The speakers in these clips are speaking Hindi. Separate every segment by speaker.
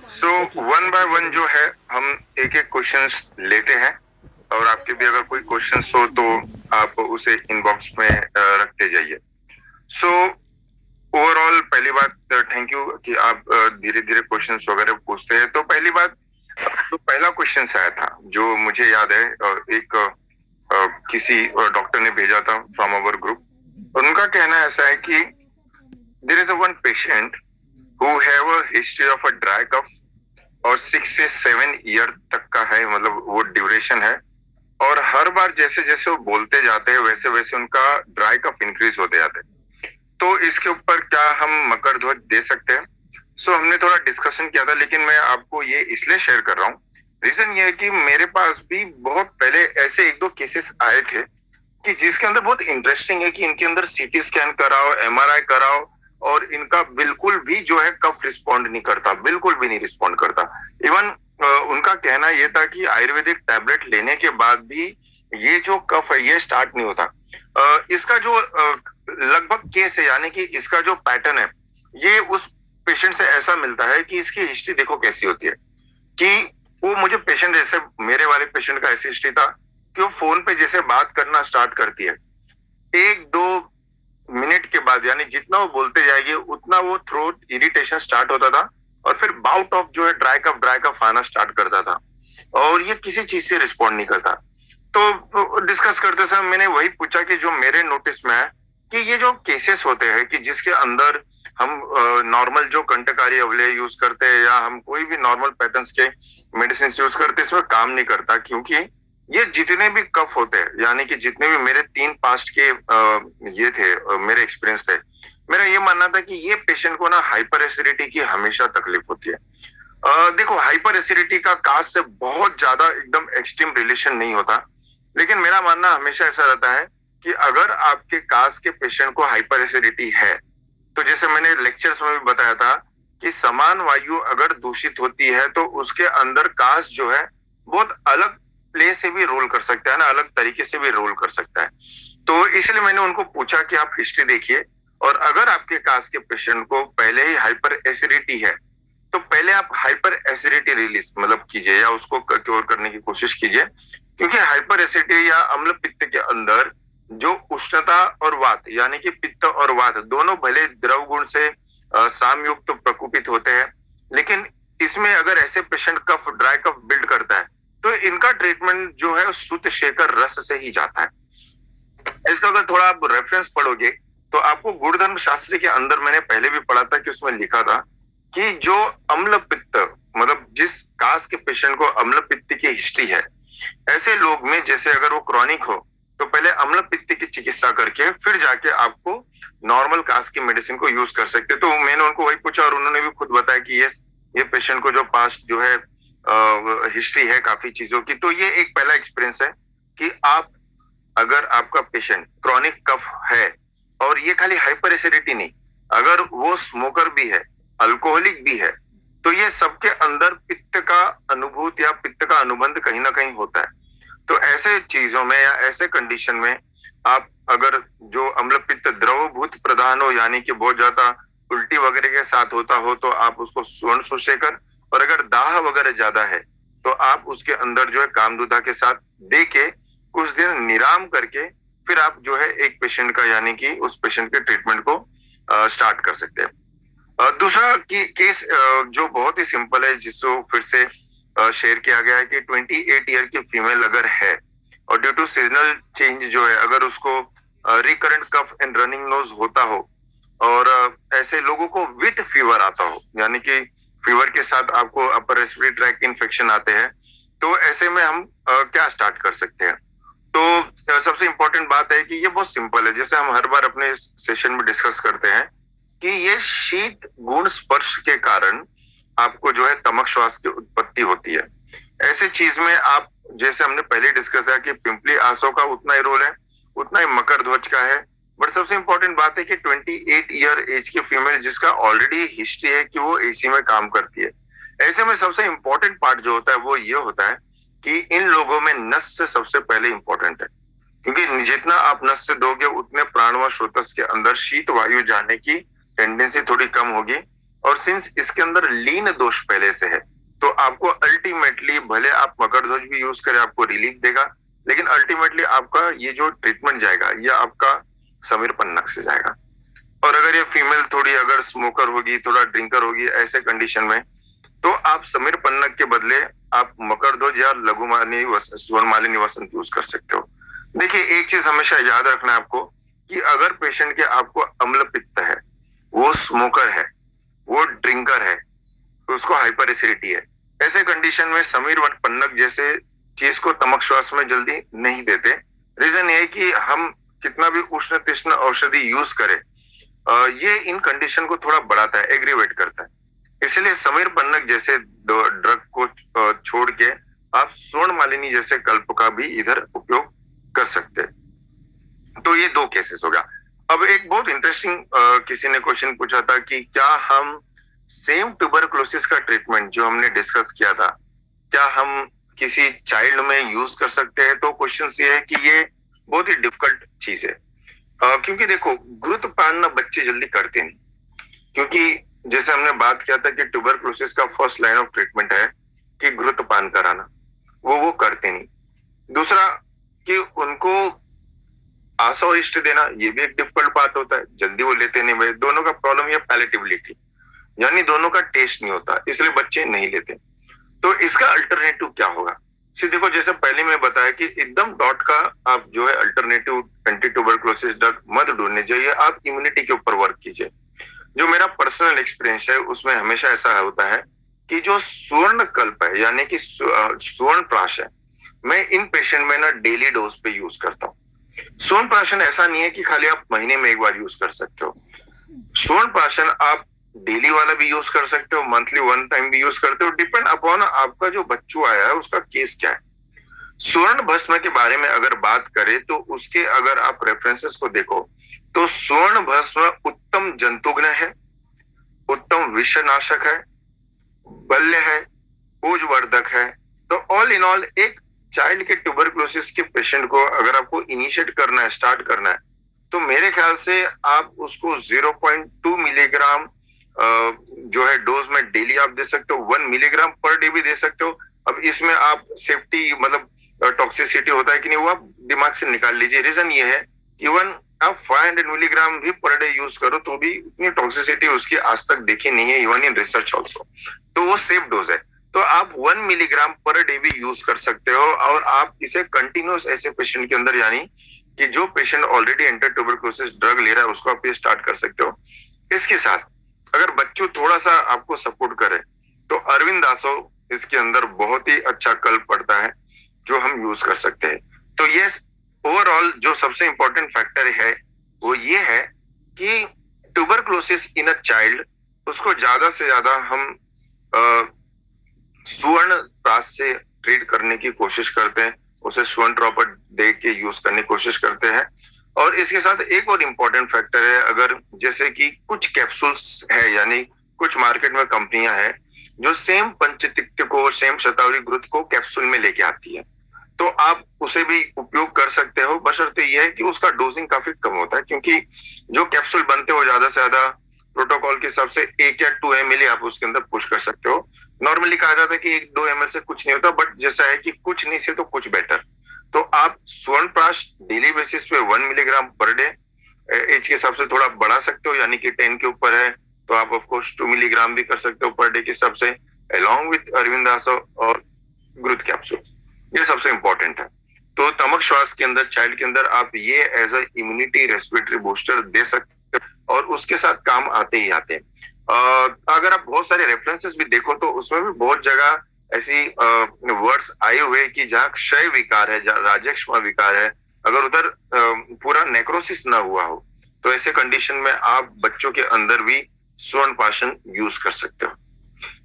Speaker 1: सो वन बाय वन जो है हम एक एक क्वेश्चंस लेते हैं, और आपके भी अगर कोई क्वेश्चंस हो तो आप उसे इनबॉक्स में रखते जाइए। सो ओवरऑल पहली बात, थैंक यू कि आप धीरे धीरे क्वेश्चंस वगैरह पूछते हैं। तो पहली बात, जो पहला क्वेश्चन आया था जो मुझे याद है, एक किसी डॉक्टर ने भेजा था फ्रॉम अवर ग्रुप। उनका कहना ऐसा है कि there is a one patient who have a history of a dry cough, और 6 से 7 ईयर तक का है, मतलब वो ड्यूरेशन है। और हर बार जैसे जैसे वो बोलते जाते हैं वैसे वैसे उनका ड्राई कफ इंक्रीज होते जाते हैं। तो इसके ऊपर क्या हम मकर ध्वज दे सकते हैं? सो हमने थोड़ा डिस्कशन किया था, लेकिन मैं आपको ये इसलिए शेयर कर रहा हूँ। रीजन ये है कि मेरे पास भी बहुत पहले ऐसे एक दो केसेस आए थे कि जिसके अंदर बहुत इंटरेस्टिंग है कि इनके अंदर सीटी स्कैन कराओ, एमआरआई कराओ, और इनका बिल्कुल भी जो है कफ रिस्पॉन्ड नहीं करता, बिल्कुल भी नहीं रिस्पॉन्ड करता। इवन उनका कहना ये था कि आयुर्वेदिक टैबलेट लेने के बाद भी ये जो कफ है ये स्टार्ट नहीं होता। इसका जो लगभग केस है, यानी कि इसका जो पैटर्न है, ये उस पेशेंट से ऐसा मिलता है कि इसकी हिस्ट्री देखो कैसी होती है कि वो मुझे पेशेंट जैसे मेरे वाले पेशेंट का ऐसी हिस्ट्री था कि वो फोन पे जैसे बात करना स्टार्ट करती है, 1-2 मिनट के बाद, यानी जितना वो बोलते जाएगी उतना वो थ्रोट इरिटेशन स्टार्ट होता था, और फिर बाउट ऑफ जो है ड्राई कफ आना स्टार्ट करता था, और ये किसी चीज से रिस्पॉन्ड नहीं करता। तो डिस्कस करते समय मैंने वही पूछा कि जो मेरे नोटिस में है कि ये जो केसेस होते हैं कि जिसके अंदर हम नॉर्मल जो कंटकारी अवले यूज करते हैं या हम कोई भी नॉर्मल पैटर्न्स के मेडिसिन यूज करते हैं, इसमें काम नहीं करता, क्योंकि ये जितने भी कफ होते हैं, यानी कि जितने भी मेरे 3 पास्ट के ये थे, मेरे एक्सपीरियंस थे, मेरा ये मानना था कि ये पेशेंट को ना हाइपर एसिडिटी की हमेशा तकलीफ होती है। देखो, हाइपर एसिडिटी का कास्ट से बहुत ज्यादा एकदम एक्सट्रीम रिलेशन नहीं होता, लेकिन मेरा मानना हमेशा ऐसा रहता है कि अगर आपके कास्ट के पेशेंट को हाइपर एसिडिटी है, तो जैसे मैंने लेक्चर्स में भी बताया था कि समान वायु अगर दूषित होती है तो उसके अंदर कास्ट जो है बहुत अलग प्ले से भी रोल कर सकता है ना, अलग तरीके से भी रोल कर सकता है। तो इसलिए मैंने उनको पूछा कि आप हिस्ट्री देखिए, और अगर आपके कास्ट के पेशेंट को पहले ही हाइपर एसिडिटी है तो पहले आप हाइपर एसिडिटी रिलीज मतलब कीजिए या उसको क्योर करने की कोशिश कीजिए, क्योंकि हाइपर एसिडिटी या अम्ल पित्त के अंदर जो उष्णता और वात, यानी कि पित्त और वात दोनों भले द्रव गुण से सामयुक्त प्रकोपित होते हैं, लेकिन इसमें अगर ऐसे पेशेंट कफ ड्राई कफ बिल्ड करता है तो इनका ट्रीटमेंट जो है सुत शेखर रस से ही जाता है। इसका अगर थोड़ा आप रेफरेंस पढ़ोगे तो आपको गुणधर्म शास्त्र के अंदर मैंने पहले भी पढ़ा था कि उसमें लिखा था कि जो अम्ल पित्त, मतलब जिस कास्ट के पेशेंट को अम्ल पित्त की हिस्ट्री है, ऐसे लोग में जैसे अगर वो क्रॉनिक हो तो पहले अम्ल पित्त की चिकित्सा करके फिर जाके आपको नॉर्मल कास्ट की मेडिसिन को यूज कर सकते। तो मैंने उनको वही पूछा और उन्होंने भी खुद बताया कि ये पेशेंट को जो पास्ट जो है हिस्ट्री है काफी चीजों की, तो ये एक पहला एक्सपीरियंस है कि आप अगर आपका पेशेंट क्रॉनिक कफ है, और ये खाली हाइपर एसिडिटी नहीं, अगर वो स्मोकर भी है, अल्कोहलिक भी है, तो ये सबके अंदर पित्त का अनुभूत या पित्त का अनुबंध कहीं ना कहीं होता है। तो ऐसे चीजों में या ऐसे कंडीशन में आप अगर जो अम्ल पित्त द्रवभूत प्रधान हो, यानी कि बहुत ज्यादा उल्टी वगैरह के साथ होता हो, तो आप उसको स्वर्ण सुशेखर, और अगर दाह वगैरह ज्यादा है तो आप उसके अंदर जो है कामदूधा के साथ दे के कुछ दिन निराम करके फिर आप जो है एक पेशेंट का, यानी कि उस पेशेंट के ट्रीटमेंट को स्टार्ट कर सकते हैं। दूसरा केस जो बहुत ही सिंपल है, जिसको फिर से शेयर किया गया है कि 28 ईयर की फीमेल अगर है और ड्यू टू सीजनल चेंज जो है अगर उसको recurrent cough and running nose होता हो, और ऐसे लोगों को विथ फीवर आता हो, यानी कि फीवर के साथ आपको अपर रेस्पिरेटरी ट्रैक्ट इन्फेक्शन आते हैं, तो ऐसे में हम क्या स्टार्ट कर सकते हैं? तो सबसे इंपॉर्टेंट बात है कि ये बहुत सिंपल है, जैसे हम हर बार अपने सेशन में डिस्कस करते हैं कि ये शीत गुण स्पर्श के कारण आपको जो है तमक श्वास की उत्पत्ति होती है। ऐसे चीज में आप, जैसे हमने पहले डिस्कस किया कि पिंपली आसो का उतना ही रोल है, उतना ही मकर ध्वज का है। बट सबसे इंपॉर्टेंट बात है कि 28 ईयर एज की फीमेल जिसका ऑलरेडी हिस्ट्री है कि वो एसी में काम करती है, ऐसे में सबसे इंपॉर्टेंट पार्ट जो होता है वो ये होता है कि इन लोगों में नस से सबसे पहले इंपॉर्टेंट है, क्योंकि जितना आप नस से दोगे उतने प्राण व स्रोतस के अंदर शीत वायु जाने की टेंडेंसी थोड़ी कम होगी, और सिंस इसके अंदर लीन दोष पहले से है, तो आपको अल्टीमेटली भले आप मकरध्वज भी यूज करें आपको रिलीफ देगा, लेकिन अल्टीमेटली आपका ये जो ट्रीटमेंट जाएगा ये आपका समीर पन्नग से जाएगा। और अगर ये फीमेल थोड़ी अगर स्मोकर होगी, थोड़ा ड्रिंकर होगी, ऐसे कंडीशन में तो आप समीर पन्नग के बदले आप मकरध्वज या लघुमालिनी स्वर्णमालिनी वसंत यूज कर सकते हो। देखिए एक चीज हमेशा याद रखना है आपको कि अगर पेशेंट के आपको अम्ल पित्त है, वो स्मोकर है, वो ड्रिंकर है, तो उसको हाइपर एसिडिटी है, ऐसे कंडीशन में समीर पन्नग जैसे चीज को तमक श्वास में जल्दी नहीं देते। रीजन ये है कि हम कितना भी उष्ण तीक्ष्ण औषधि यूज करें, ये इन कंडीशन को थोड़ा बढ़ाता है, एग्रीवेट करता है। इसलिए समीर पन्नग जैसे ड्रग को छोड़ के आप स्वर्णमालिनी जैसे कल्प का भी इधर उपयोग कर सकते हैं। तो ये दो केसेस हो गया। अब एक बहुत इंटरेस्टिंग किसी ने क्वेश्चन पूछा था कि क्या हम सेम ट्यूबरकुलोसिस का ट्रीटमेंट जो हमने डिस्कस किया था, क्या हम किसी चाइल्ड में यूज कर सकते हैं? तो क्वेश्चन ये है कि ये बहुत ही डिफिकल्ट चीज है, क्योंकि देखो घृतपान ना बच्चे जल्दी करते नहीं, क्योंकि जैसे हमने बात किया था कि ट्यूबरकुलोसिस का फर्स्ट लाइन ऑफ ट्रीटमेंट है कि घृतपान कराना, वो करते नहीं। दूसरा कि उनको आशा और इष्ट देना, ये भी एक डिफिकल्ट पार्ट होता है, जल्दी वो लेते नहीं। भाई दोनों का प्रॉब्लम ये पैलेटेबिलिटी, यानी दोनों का टेस्ट नहीं होता, इसलिए बच्चे नहीं लेते। तो इसका अल्टरनेटिव क्या होगा? देखो जैसे पहले मैं बताया कि एकदम डॉट का आप जो है अल्टरनेटिव एंटी ट्यूबरकुलोसिस ड्रग मत ढूंढने चाहिए, आप इम्यूनिटी के ऊपर वर्क कीजिए। जो मेरा पर्सनल एक्सपीरियंस है उसमें हमेशा ऐसा होता है कि जो स्वर्ण कल्प है यानी कि स्वर्ण प्राश है, मैं इन पेशेंट में ना डेली डोज पे यूज करता हूँ। स्वर्ण प्राशन ऐसा नहीं है कि खाली आप महीने में एक बार यूज कर सकते हो। स्वर्ण प्राशन आप डेली वाला भी यूज कर सकते हो, मंथली वन टाइम भी यूज करते हो, डिपेंड अपॉन आपका जो बच्चू आया है उसका केस क्या है। स्वर्ण भस्म के बारे में अगर बात करें तो उसके अगर आप रेफरेंसेस को देखो तो स्वर्ण भस्म उत्तम जंतुघ्न है, उत्तम विषनाशक है, बल्य है, ऊर्जवर्धक है। तो ऑल इन ऑल एक चाइल्ड के ट्यूबरकुलोसिस के पेशेंट को अगर आपको इनिशिएट करना है, स्टार्ट करना है, तो मेरे ख्याल से आप उसको 0.2 मिलीग्राम जो है डोज में डेली आप दे सकते हो, 1 मिलीग्राम पर डे भी दे सकते हो। अब इसमें आप सेफ्टी मतलब टॉक्सिसिटी होता है कि नहीं वो आप दिमाग से निकाल लीजिए। रीजन ये है कि इवन आप 500 मिलीग्राम भी पर डे यूज करो तो भी इतनी टॉक्सिसिटी उसकी आज तक देखी नहीं है, इवन इन रिसर्च ऑल्सो। तो वो सेफ डोज है, तो आप 1 मिलीग्राम पर डे भी यूज कर सकते हो। और आप इसे कंटिन्यूस ऐसे पेशेंट के अंदर, यानी कि जो patient already anti tuberculosis drug ले रहा है उसको आप ये स्टार्ट कर सकते हो। इसके साथ अगर बच्चों थोड़ा सा आपको सपोर्ट करे तो अरविंद दासो इसके अंदर बहुत ही अच्छा कल्प पड़ता है जो हम यूज कर सकते हैं। तो ये ओवरऑल जो सबसे इंपॉर्टेंट फैक्टर है वो ये है कि ट्यूबरकुलोसिस इन अ चाइल्ड, उसको ज्यादा से ज्यादा हम स्वर्ण प्राश से ट्रीट करने की कोशिश करते हैं, उसे स्वर्ण ड्रॉपर दे के यूज करने की कोशिश करते हैं। और इसके साथ एक और इम्पोर्टेंट फैक्टर है, अगर जैसे कि कुछ कैप्सूल्स है, यानी कुछ मार्केट में कंपनियां हैं जो सेम पंचतिक्त को, सेम शतावरी घृत को कैप्सूल में लेके आती है, तो आप उसे भी उपयोग कर सकते हो, बशर्ते यह है कि उसका डोजिंग काफी कम होता है, क्योंकि जो कैप्सूल बनते हो ज्यादा से ज्यादा प्रोटोकॉल के हिसाब से 1 या 2 ml आप उसके अंदर पुश कर सकते हो। नॉर्मली कहा जाता है कि 1-2 ml से कुछ नहीं होता, बट जैसा है कि कुछ नहीं से तो कुछ बेटर। तो आप स्वर्ण प्राश डेली बेसिस पे 1 मिलीग्राम पर डे, एज के हिसाब से थोड़ा बढ़ा सकते हो, यानी कि 10 के ऊपर है तो आप ऑफ कोर्स 2 मिलीग्राम भी कर सकते हो पर डे के हिसाब से, अलोंग विथ अरविंद दासो और घृत कैप्सूल। ये सबसे इंपॉर्टेंट है। तो तमक श्वास के अंदर चाइल्ड के अंदर आप ये as a immunity respiratory booster दे सकते हो और उसके साथ काम आते ही आते हैं। अगर आप बहुत सारे रेफरेंसेस भी देखो तो उसमें भी बहुत जगह ऐसी वर्ड्स आए हुए कि जहाँ क्षय विकार है, जहाँ राजक्षमा विकार है, अगर उधर पूरा नेक्रोसिस ना हुआ हो तो ऐसे कंडीशन में आप बच्चों के अंदर भी स्वर्ण प्राशन यूज कर सकते हो।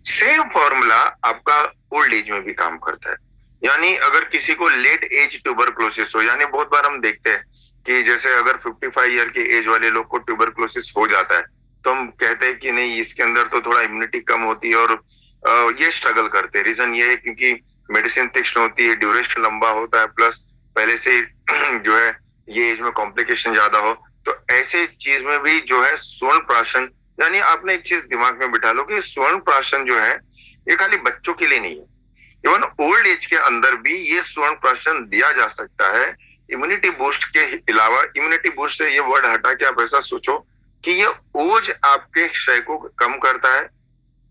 Speaker 1: सेम फॉर्मूला आपका ओल्ड एज में भी काम करता है, यानी अगर किसी को लेट एज ट्यूबरकुलोसिस हो, यानी बहुत बार हम देखते हैं कि जैसे अगर 55 ईयर के एज वाले लोग को ट्यूबरकुलोसिस हो जाता है तो हम कहते हैं कि नहीं इसके अंदर तो थोड़ा इम्यूनिटी कम होती है और ये स्ट्रगल करते हैं। रीजन ये है क्योंकि मेडिसिन तीक्ष्ण होती है, ड्यूरेशन लंबा होता है, प्लस पहले से जो है ये एज में कॉम्प्लिकेशन ज्यादा हो, तो ऐसे चीज में भी जो है स्वर्ण प्राशन यानी आपने एक चीज दिमाग में बिठा लो कि स्वर्ण प्राशन जो है ये खाली बच्चों के लिए नहीं है, इवन ओल्ड एज के अंदर भी ये स्वर्ण प्राशन दिया जा सकता है। इम्यूनिटी बूस्ट के अलावा, इम्यूनिटी बूस्ट से ये वर्ड हटा के आप ऐसा सोचो कि ये ओज आपके क्षय को कम करता है,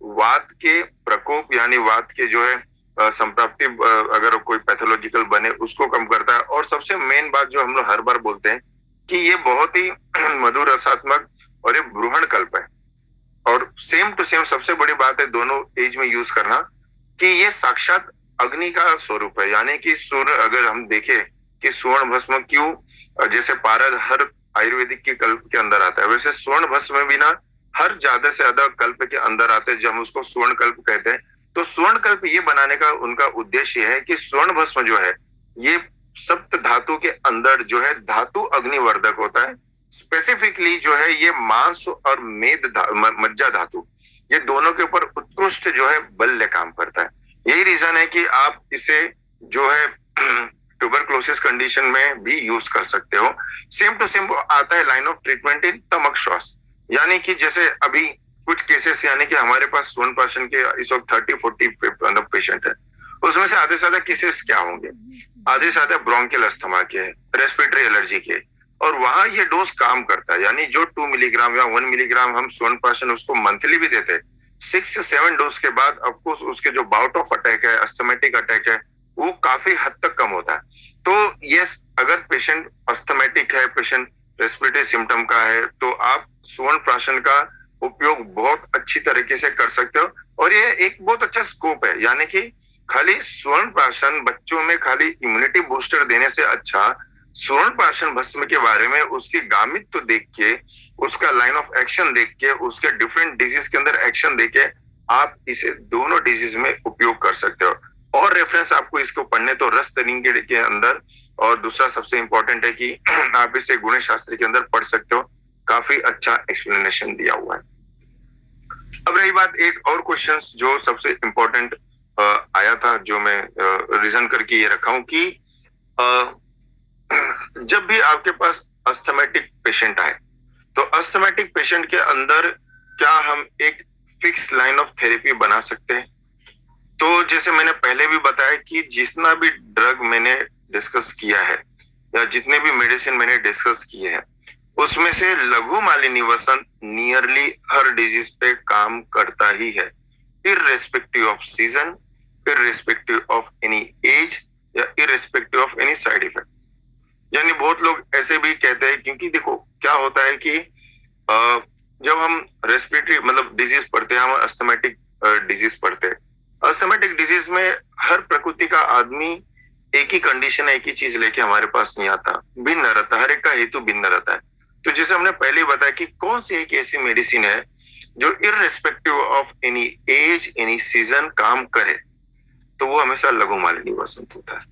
Speaker 1: वात के प्रकोप यानी वात के जो है संप्राप्ति अगर कोई पैथोलॉजिकल बने उसको कम करता है, और सबसे मेन बात जो हम लोग हर बार बोलते हैं कि ये बहुत ही मधुर रसात्मक और ये ब्रूहण कल्प है। और सेम टू सेम सबसे बड़ी बात है दोनों एज में यूज करना कि ये साक्षात अग्नि का स्वरूप है। यानी कि सूर्य, अगर हम देखें कि स्वर्ण भस्म क्यों जैसे पारद हर आयुर्वेदिक के कल्प के अंदर आता है, वैसे स्वर्ण भस्म भी ना हर ज्यादा से ज्यादा कल्प के अंदर आते हैं, जब हम उसको स्वर्ण कल्प कहते हैं। तो स्वर्ण कल्प ये बनाने का उनका उद्देश्य है कि स्वर्ण भस्म जो है ये सप्त धातु के अंदर जो है धातु अग्निवर्धक होता है। स्पेसिफिकली जो है ये मांस और मज्जा धातु, ये दोनों के ऊपर उत्कृष्ट जो है बल्य काम करता है। यही रीजन है कि आप इसे जो है ट्यूबरक्लोसिस कंडीशन में भी यूज कर सकते हो। सेम टू सेम आता है लाइन ऑफ ट्रीटमेंट इन तमक श्वास, यानी कि जैसे अभी कुछ केसेस यानी कि हमारे पास स्वर्ण प्राशन के इस वक्त 30-40 पेशेंट है, उसमें से आधे से ज्यादा केसेस क्या होंगे, आधे से ज्यादा ब्रोंकियल अस्थमा के, रेस्पिरेटरी एलर्जी के, और वहां ये डोज काम करता है। यानी जो 2 मिलीग्राम या 1 मिलीग्राम हम स्वर्ण प्राशन उसको मंथली भी देते हैं, 6 से 7 डोज के बाद ऑफकोर्स उसके जो बाउट ऑफ अटैक है, अस्थमेटिक अटैक है, वो काफी हद तक कम होता है। तो यस, अगर पेशेंट अस्थमेटिक है, पेशेंट रेस्पिरेटरी सिम्टम का है, तो आप स्वर्ण प्राशन का उपयोग बहुत अच्छी तरीके से कर सकते हो। और ये एक बहुत अच्छा स्कोप है, यानी कि खाली स्वर्ण प्राशन बच्चों में खाली इम्यूनिटी बूस्टर देने से अच्छा स्वर्ण प्राशन भस्म के बारे में उसकी गामित्व देख के, उसका लाइन ऑफ एक्शन देख के, उसके डिफरेंट डिजीज के अंदर एक्शन देख के आप इसे दोनों डिजीज में उपयोग कर सकते हो। और रेफरेंस आपको इसको पढ़ने तो रस तरीके के अंदर, और दूसरा सबसे इंपॉर्टेंट है कि आप इसे गुण शास्त्र के अंदर पढ़ सकते हो, काफी अच्छा एक्सप्लेनेशन दिया हुआ है। अब रही बात एक और क्वेश्चन जो सबसे इंपॉर्टेंट आया था, जो मैं रीजन करके ये रखा हूं कि जब भी आपके पास अस्थमेटिक पेशेंट आए तो अस्थमेटिक पेशेंट के अंदर क्या हम एक फिक्स लाइन ऑफ थेरेपी बना सकते हैं? तो जैसे मैंने पहले भी बताया कि जितना भी ड्रग मैंने डिस्कस किया है या जितने भी मेडिसिन मैंने डिस्कस किए हैं, उसमें से लघु मालिनी वसन नियरली हर डिजीज पे काम करता ही है, irrespective of season, irrespective of any age या irrespective of any side effect. यानी बहुत लोग ऐसे भी कहते हैं, क्योंकि देखो क्या होता है कि जब हम रेस्पिरेटरी मतलब डिजीज पढ़ते हैं, हम अस्थमेटिक डिजीज पढ़ते हैं, अस्थमेटिक डिजीज में हर प्रकृति का आदमी एक ही कंडीशन, एक ही चीज लेके हमारे पास नहीं आता, भिन्न रहता है, हर एक का हेतु भिन्न रहता है। तो जैसे हमने पहले ही बताया कि कौन सी एक ऐसी मेडिसिन है जो irrespective of any as any season काम करे, तो वो हमेशा लघु मालिनी वसंत होता है,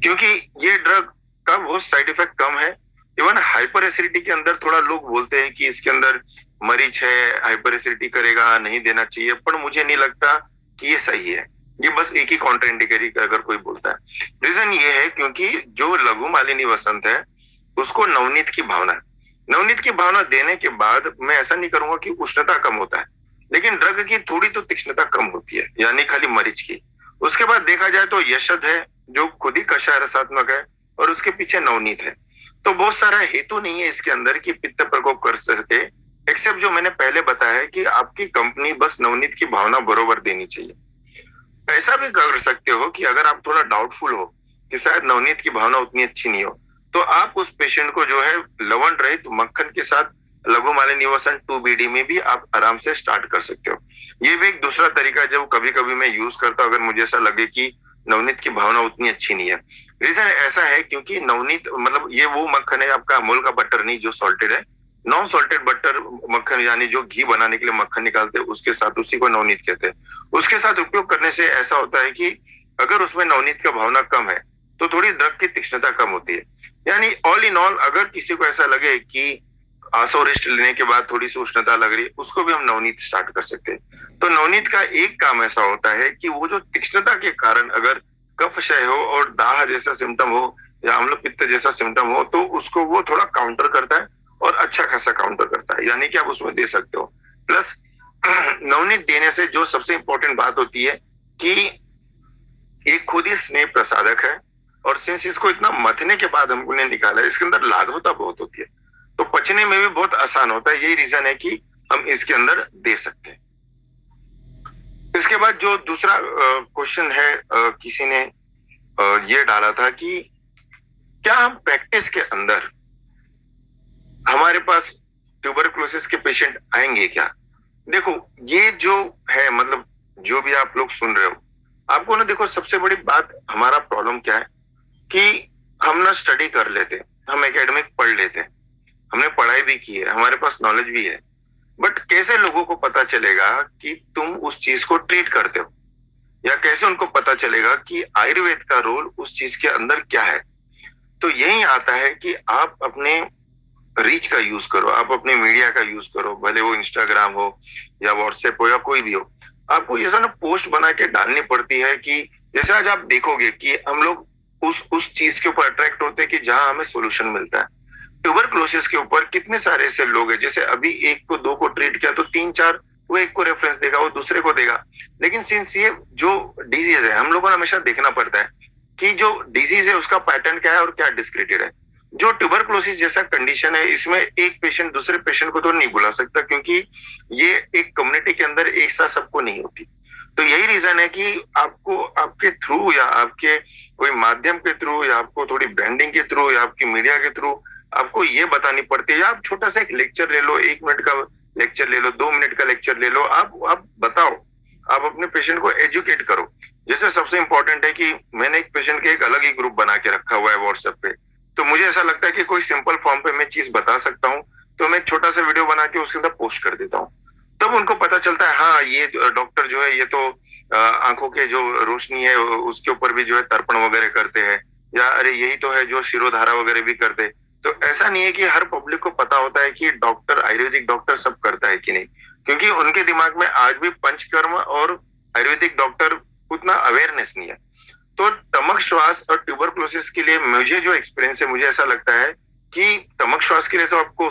Speaker 1: क्योंकि ये ड्रग का बहुत साइड इफेक्ट कम है। इवन हाइपर एसिडिटी के अंदर थोड़ा लोग बोलते हैं कि इसके अंदर मरीज है, हाइपर एसिडिटी करेगा, नहीं देना चाहिए, पर मुझे नहीं लगता कि ये सही है। ये बस एक ही कॉन्ट्राइंडिकेटरी अगर कोई बोलता है। रीजन ये है क्योंकि जो लघु मालिनी वसंत है उसको नवनीत की भावना है। नवनीत की भावना देने के बाद मैं ऐसा नहीं करूंगा कि उष्णता कम होता है, लेकिन ड्रग की थोड़ी तो तीक्ष्णता कम होती है, यानी खाली मरीज की। उसके बाद देखा जाए तो यशद है जो खुद ही कषाय रसात्मक है और उसके पीछे नवनीत है। तो बहुत सारा हेतु नहीं है इसके अंदर कि पित्त प्रकोप कर सके, एक्सेप्ट जो मैंने पहले बताया है कि आपकी कंपनी बस नवनीत की भावना बरोबर देनी चाहिए। ऐसा भी कर सकते हो कि अगर आप थोड़ा डाउटफुल हो कि शायद नवनीत की भावना उतनी अच्छी नहीं हो, तो आप उस पेशेंट को जो है लवण रहित मक्खन के साथ लघु मालिनी वसन 2BD में भी आप आराम से स्टार्ट कर सकते हो। ये भी एक दूसरा तरीका जो कभी कभी मैं यूज करता हूं, अगर मुझे ऐसा लगे कि नवनीत की भावना उतनी अच्छी नहीं है। रीजन ऐसा है क्योंकि नवनीत मतलब ये वो मक्खन है आपका अमूल का बटर नहीं जो सॉल्टेड है, नॉन सॉल्टेड बटर मक्खन, यानी जो घी बनाने के लिए मक्खन निकालते हैं उसके साथ, उसी को नवनीत कहते हैं। उसके साथ उपयोग करने से ऐसा होता है कि अगर उसमें नवनीत का भावना कम है तो थोड़ी ड्रग की तीक्ष्णता कम होती है। यानी ऑल इन ऑल अगर किसी को ऐसा लगे कि आसोरिस्ट लेने के बाद थोड़ी सी उष्णता लग रही है, उसको भी हम नवनीत स्टार्ट कर सकते हैं। तो नवनीत का एक काम ऐसा होता है कि वो जो तीक्ष्णता के कारण अगर कफ क्षय हो और दाह जैसा सिम्टम हो या अम्ल पित्त जैसा सिम्टम हो, तो उसको वो थोड़ा काउंटर करता है और अच्छा खासा काउंटर करता है, यानी कि आप उसमें दे सकते हो। प्लस नवनीत देने से जो सबसे इंपॉर्टेंट बात होती है कि ये खुद ही स्नेह प्रसादक है, और सिंस इसको इतना मथने के बाद हमने निकाला, इसके अंदर लाघवता बहुत होती है, तो पचने में भी बहुत आसान होता है। यही रीजन है कि हम इसके अंदर दे सकते हैं। इसके बाद जो दूसरा क्वेश्चन है, किसी ने ये डाला था कि क्या हम प्रैक्टिस के अंदर हमारे पास ट्यूबरकुलोसिस के पेशेंट आएंगे क्या? देखो, ये जो है, मतलब जो भी आप लोग सुन रहे हो, आपको ना, देखो सबसे बड़ी बात, हमारा प्रॉब्लम क्या है कि हम ना स्टडी कर लेते, हम एकेडमिक पढ़ लेते, हमने पढ़ाई भी की है, हमारे पास नॉलेज भी है, बट कैसे लोगों को पता चलेगा कि तुम उस चीज को ट्रीट करते हो, या कैसे उनको पता चलेगा कि आयुर्वेद का रोल उस चीज के अंदर क्या है? तो यही आता है कि आप अपने रीच का यूज करो, आप अपने मीडिया का यूज करो, भले वो इंस्टाग्राम हो या व्हाट्सएप हो या कोई भी हो। आपको ये ना पोस्ट बना के डालनी पड़ती है कि जैसे आज आप देखोगे कि हम लोग उस चीज के ऊपर अट्रैक्ट होते हैं कि जहां हमें सोल्यूशन मिलता है। ट्यूबरकुलोसिस के ऊपर कितने सारे ऐसे लोग हैं, जैसे अभी एक को दो को ट्रीट किया तो तीन चार, वो एक को रेफरेंस देगा, वो दूसरे को देगा। लेकिन सिंस ये जो डिजीज है, हम लोगों को हमेशा देखना पड़ता है कि जो डिजीज है उसका पैटर्न क्या है और क्या डिस्क्रिप्टेड है। जो ट्यूबरकुलोसिस जैसा कंडीशन है, इसमें एक पेशेंट दूसरे पेशेंट को तो नहीं बुला सकता, क्योंकि ये एक कम्युनिटी के अंदर एक साथ सबको नहीं होती। तो यही रीजन है कि आपको आपके थ्रू या आपके कोई माध्यम के थ्रू या आपको थोड़ी ब्रांडिंग के थ्रू या आपकी मीडिया के थ्रू आपको ये बतानी पड़ती है, या आप छोटा सा एक लेक्चर ले लो, 1 मिनट का लेक्चर ले लो, 2 मिनट का लेक्चर ले लो, आप बताओ, आप अपने पेशेंट को एजुकेट करो। जैसे सबसे इंपॉर्टेंट है कि मैंने एक पेशेंट के एक अलग ही ग्रुप बना के रखा हुआ है व्हाट्सएप पे। तो मुझे ऐसा लगता है कि कोई सिंपल फॉर्म पे मैं चीज बता सकता हूँ, तो मैं एक छोटा सा वीडियो बना के उसके अंदर पोस्ट कर देता हूँ। तब उनको पता चलता है, हाँ ये डॉक्टर जो है ये तो आंखों के जो रोशनी है उसके ऊपर भी जो है तर्पण वगैरह करते हैं, या अरे यही तो है जो शिरोधारा वगैरह भी करते। तो ऐसा नहीं है कि हर पब्लिक को पता होता है कि डॉक्टर, आयुर्वेदिक डॉक्टर सब करता है कि नहीं, क्योंकि उनके दिमाग में आज भी पंचकर्म और आयुर्वेदिक डॉक्टर उतना अवेयरनेस नहीं है। तो टमक श्वास और ट्यूबरकुलोसिस के लिए मुझे जो एक्सपीरियंस है, मुझे ऐसा लगता है कि टमक श्वास के लिए तो आपको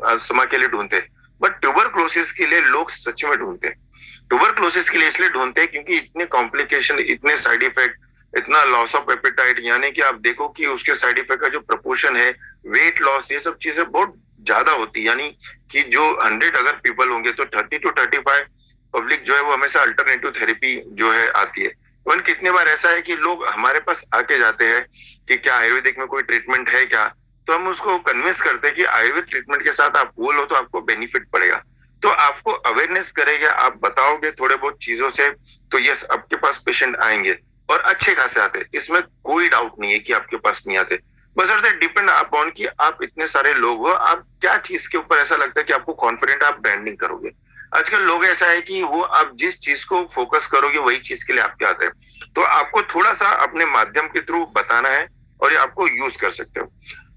Speaker 1: अस्थमा के लिए ढूंढते, बट ट्यूबरकुलोसिस के लिए लोग सच में ढूंढते। ट्यूबरकुलोसिस के लिए इसलिए ढूंढते हैं क्योंकि इतने कॉम्प्लिकेशन, इतने साइड इफेक्ट, इतना लॉस ऑफ एपेटाइट, यानी कि आप देखो कि उसके साइड इफेक्ट का जो प्रपोर्शन है, वेट लॉस, ये सब चीजें बहुत ज्यादा होती है। यानी कि जो 100 अगर पीपल होंगे तो 30 to 35 पब्लिक जो है वो हमेशा अल्टरनेटिव थेरेपी जो है आती है। वन कितने बार ऐसा है कि लोग हमारे पास आके जाते हैं कि क्या आयुर्वेदिक में कोई ट्रीटमेंट है क्या, तो हम उसको कन्विंस करते हैं कि आयुर्वेद ट्रीटमेंट के साथ आप वो लो तो आपको बेनिफिट पड़ेगा। तो आपको अवेयरनेस करेगा, आप बताओगे थोड़े बहुत चीजों से, तो यस आपके पास पेशेंट आएंगे और अच्छे खासे आते, इसमें कोई डाउट नहीं है कि आपके पास नहीं आते। बस डिपेंड अपॉन कि आप इतने सारे लोग हो, आप क्या चीज के ऊपर ऐसा लगता है कि आपको कॉन्फिडेंट आप ब्रांडिंग करोगे। आजकल लोग ऐसा है कि वो आप जिस चीज को फोकस करोगे वही चीज के लिए आपके आते हैं। तो आपको थोड़ा सा अपने माध्यम के थ्रू बताना है और ये आपको यूज कर सकते हो।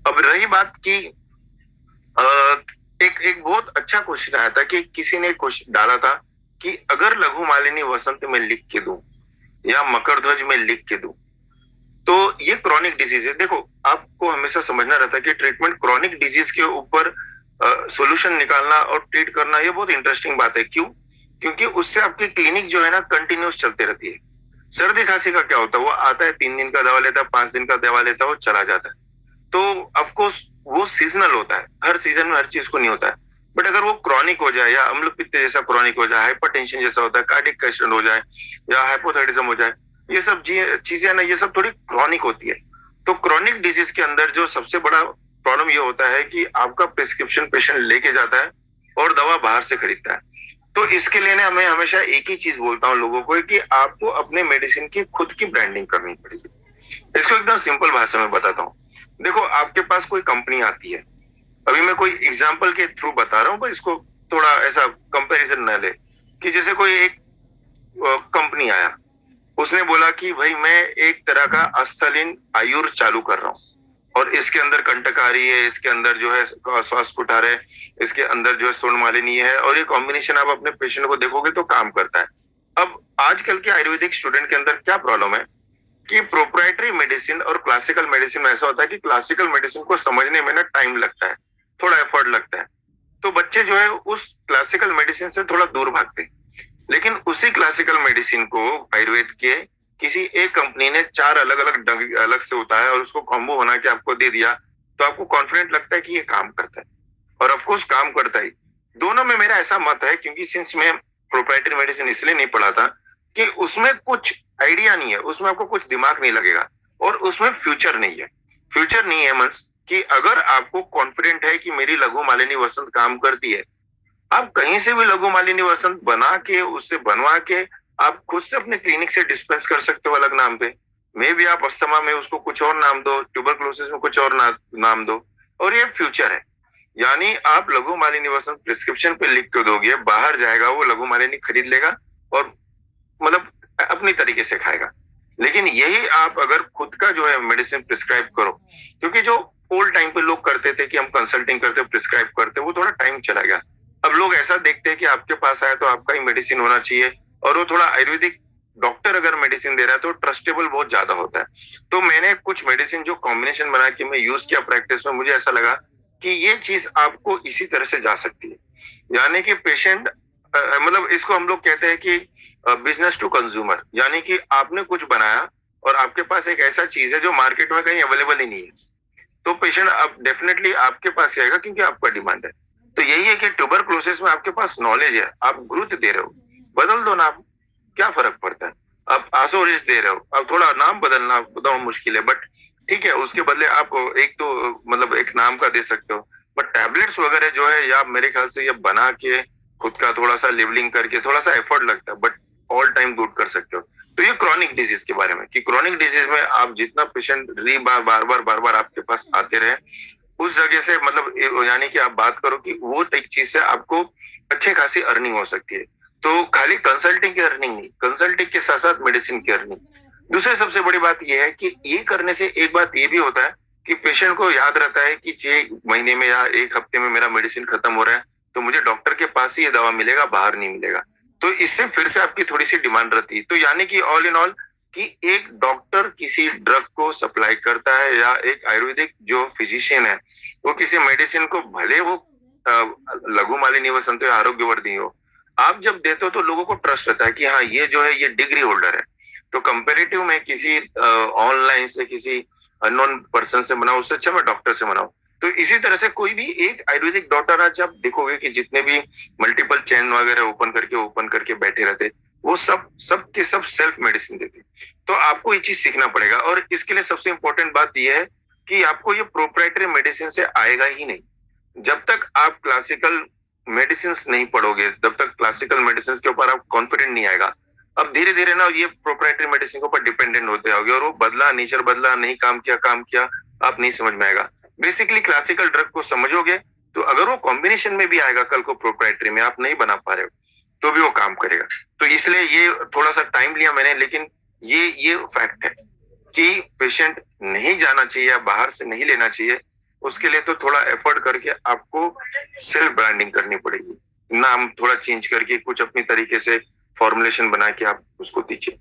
Speaker 1: अब रही बात की एक बहुत अच्छा क्वेश्चन आया था कि किसी ने क्वेश्चन डाला था कि अगर लघु मालिनी वसंत में लिख के दूं या मकर ध्वज में लिख के दूं, तो ये क्रॉनिक डिजीज है। देखो, आपको हमेशा समझना रहता है कि ट्रीटमेंट क्रॉनिक डिजीज के ऊपर सॉल्यूशन निकालना और ट्रीट करना ये बहुत इंटरेस्टिंग बात है। क्यों? क्योंकि उससे आपकी क्लिनिक जो है ना कंटिन्यूस चलते रहती है। सर्दी खांसी का क्या होता है, वो आता है 3 दिन का दवा लेता है, 5 दिन का दवा लेता है, वो चला जाता है। तो ऑफकोर्स वो सीजनल होता है, हर सीजन में हर चीज को नहीं होता है। बट अगर वो क्रॉनिक हो जाए या अम्ल पित्त जैसा क्रॉनिक हो जाए, हाइपरटेंशन जैसा होता है, कार्डियक पेशेंट हो जाए या हाइपोथायराइडिज्म हो जाए, ये सब चीजें ना, ये सब थोड़ी क्रॉनिक होती है। तो क्रॉनिक डिजीज के अंदर जो सबसे बड़ा प्रॉब्लम ये होता है कि आपका प्रिस्क्रिप्शन पेशेंट लेके जाता है और दवा बाहर से खरीदता है। तो इसके लिए ना मैं हमेशा एक ही चीज बोलता हूँ लोगों को कि आपको अपने मेडिसिन की खुद की ब्रांडिंग करनी पड़ेगी। इसको एकदम सिंपल भाषा में बताता हूँ। देखो, आपके पास कोई कंपनी आती है, अभी मैं कोई एग्जाम्पल के थ्रू बता रहा हूँ, पर इसको थोड़ा ऐसा कंपैरिजन न ले, कि जैसे कोई एक कंपनी आया, उसने बोला कि भाई मैं एक तरह का अस्थलिन आयुर चालू कर रहा हूँ और इसके अंदर कंटकारी है, इसके अंदर जो है श्वास कुठार है, इसके अंदर जो है स्वर्ण मालिनी है, और ये कॉम्बिनेशन आप अपने पेशेंट को देखोगे तो काम करता है। अब आजकल के आयुर्वेदिक स्टूडेंट के अंदर क्या प्रॉब्लम है कि प्रोप्राइटरी मेडिसिन और क्लासिकल मेडिसिन में ऐसा होता है कि क्लासिकल मेडिसिन को समझने में ना टाइम लगता है, थोड़ा एफर्ट लगता है। तो बच्चे जो है उस क्लासिकल मेडिसिन से थोड़ा दूर भागते हैं। लेकिन उसी क्लासिकल मेडिसिन को आयुर्वेद के किसी एक कंपनी ने 4 अलग अलग ढंग अलग से उतारा और उसको कॉम्बो बना के आपको दे दिया, तो आपको कॉन्फिडेंट लगता है कि ये काम करता है, और ऑफकोर्स काम करता ही। दोनों में मेरा ऐसा मत है, क्योंकि सिंस मैं प्रोप्राइटरी मेडिसिन इसलिए नहीं पढ़ा था कि उसमें कुछ आइडिया नहीं है, उसमें आपको कुछ दिमाग नहीं लगेगा, और उसमें फ्यूचर नहीं है। फ्यूचर नहीं है मींस कि अगर आपको कॉन्फिडेंट है कि मेरी लघु मालिनी वसंत काम करती है, आप कहीं से भी लघु मालिनी वसंत बना के, उससे बनवा के आप खुद से अपने क्लिनिक से डिस्पेंस कर सकते हो अलग नाम पे। मे भी आप अस्थमा में उसको कुछ और नाम दो, ट्यूबरक्लोसिस में कुछ और नाम दो, और ये फ्यूचर है। यानी आप लघु मालिनी वसंत प्रिस्क्रिप्शन पे लिख के दोगे, बाहर जाएगा वो लघु मालिनी खरीद लेगा और मतलब अपनी तरीके से खाएगा। लेकिन यही आप अगर खुद का जो है मेडिसिन प्रिस्क्राइब करो, क्योंकि जो ओल्ड टाइम पे लोग करते थे कि हम कंसल्टिंग करते प्रिस्क्राइब करते, वो थोड़ा टाइम चला गया। अब लोग ऐसा देखते हैं कि आपके पास आया तो आपका ही मेडिसिन होना चाहिए, और वो थोड़ा आयुर्वेदिक डॉक्टर अगर मेडिसिन दे रहा है तो ट्रस्टेबल बहुत ज्यादा होता है। तो मैंने कुछ मेडिसिन जो कॉम्बिनेशन बना के मैं यूज किया प्रैक्टिस में, मुझे ऐसा लगा कि ये चीज आपको इसी तरह से जा सकती है। यानी कि पेशेंट मतलब इसको हम लोग कहते हैं कि बिजनेस टू कंज्यूमर, यानी कि आपने कुछ बनाया और आपके पास एक ऐसा चीज है जो मार्केट में कहीं अवेलेबल ही नहीं है, तो पेशेंट अब डेफिनेटली आपके पास ही आएगा क्योंकि आपका डिमांड है। तो यही है कि ट्यूबरक्लोसिस में आपके पास नॉलेज है, आप ग्रोथ दे रहे हो, बदल दो नाम, क्या फर्क पड़ता है। आप आसोरिस दे रहे हो, अब थोड़ा नाम बदलना बताओ मुश्किल है, बट ठीक है, उसके बदले आप एक तो मतलब एक नाम का दे सकते हो। बट टैबलेट्स वगैरह जो है, या मेरे ख्याल से ये बना के खुद का थोड़ा सा लेवलिंग करके थोड़ा सा एफर्ट लगता है, बट ऑल टाइम गुड कर सकते हो। तो ये क्रॉनिक डिजीज के बारे में, कि क्रॉनिक डिजीज में आप जितना पेशेंट बार बार आपके पास आते रहे, उस जगह से मतलब यानी कि आप बात करो कि वो एक चीज से आपको अच्छे खासी अर्निंग हो सकती है। तो खाली कंसल्टिंग की अर्निंग नहीं, कंसल्टिंग के साथ साथ मेडिसिन की अर्निंग। दूसरी सबसे बड़ी बात यह है कि ये करने से एक बात ये भी होता है कि पेशेंट को याद रहता है कि 6 महीने में या 1 हफ्ते में मेरा मेडिसिन खत्म हो रहा है, तो मुझे डॉक्टर के पास ही ये दवा मिलेगा, बाहर नहीं मिलेगा। तो इससे फिर से आपकी थोड़ी सी डिमांड रहती है। तो यानी कि ऑल इन ऑल कि एक डॉक्टर किसी ड्रग को सप्लाई करता है, या एक आयुर्वेदिक जो फिजिशियन है वो किसी मेडिसिन को, भले वो लघु मालिनी वसंत हो या आरोग्यवर्धी हो, आप जब देते हो तो लोगों को ट्रस्ट रहता है कि हाँ ये जो है ये डिग्री होल्डर है। तो कंपेरेटिव में किसी ऑनलाइन से किसी अननोन पर्सन से बनाओ, उससे अच्छा मैं डॉक्टर से बनाऊं। तो इसी तरह से कोई भी एक आयुर्वेदिक डॉक्टर, आज आप देखोगे कि जितने भी मल्टीपल चैन वगैरह ओपन करके बैठे रहते, वो सब के सब सेल्फ मेडिसिन देते। तो आपको ये चीज सीखना पड़ेगा, और इसके लिए सबसे इंपॉर्टेंट बात यह है कि आपको ये प्रोप्राइटरी मेडिसिन से आएगा ही नहीं। जब तक आप क्लासिकल मेडिसिन नहीं पढ़ोगे, जब तक क्लासिकल मेडिसिन के ऊपर आप कॉन्फिडेंट नहीं आएगा, अब धीरे धीरे ना ये प्रोप्राइटरी मेडिसिन के ऊपर डिपेंडेंट होते आओगे, और वो बदला नेचर बदला, नहीं काम किया आप नहीं समझ में आएगा। बेसिकली क्लासिकल ड्रग को समझोगे तो अगर वो कॉम्बिनेशन में भी आएगा कल को प्रोप्राइटरी में, आप नहीं बना पा रहे हो तो भी वो काम करेगा। तो इसलिए ये थोड़ा सा टाइम लिया मैंने, लेकिन ये फैक्ट है कि पेशेंट नहीं जाना चाहिए या बाहर से नहीं लेना चाहिए। उसके लिए तो थोड़ा एफर्ट करके आपको सेल्फ ब्रांडिंग करनी पड़ेगी, नाम थोड़ा चेंज करके कुछ अपनी तरीके से फॉर्मुलेशन बना के आप उसको दीजिए।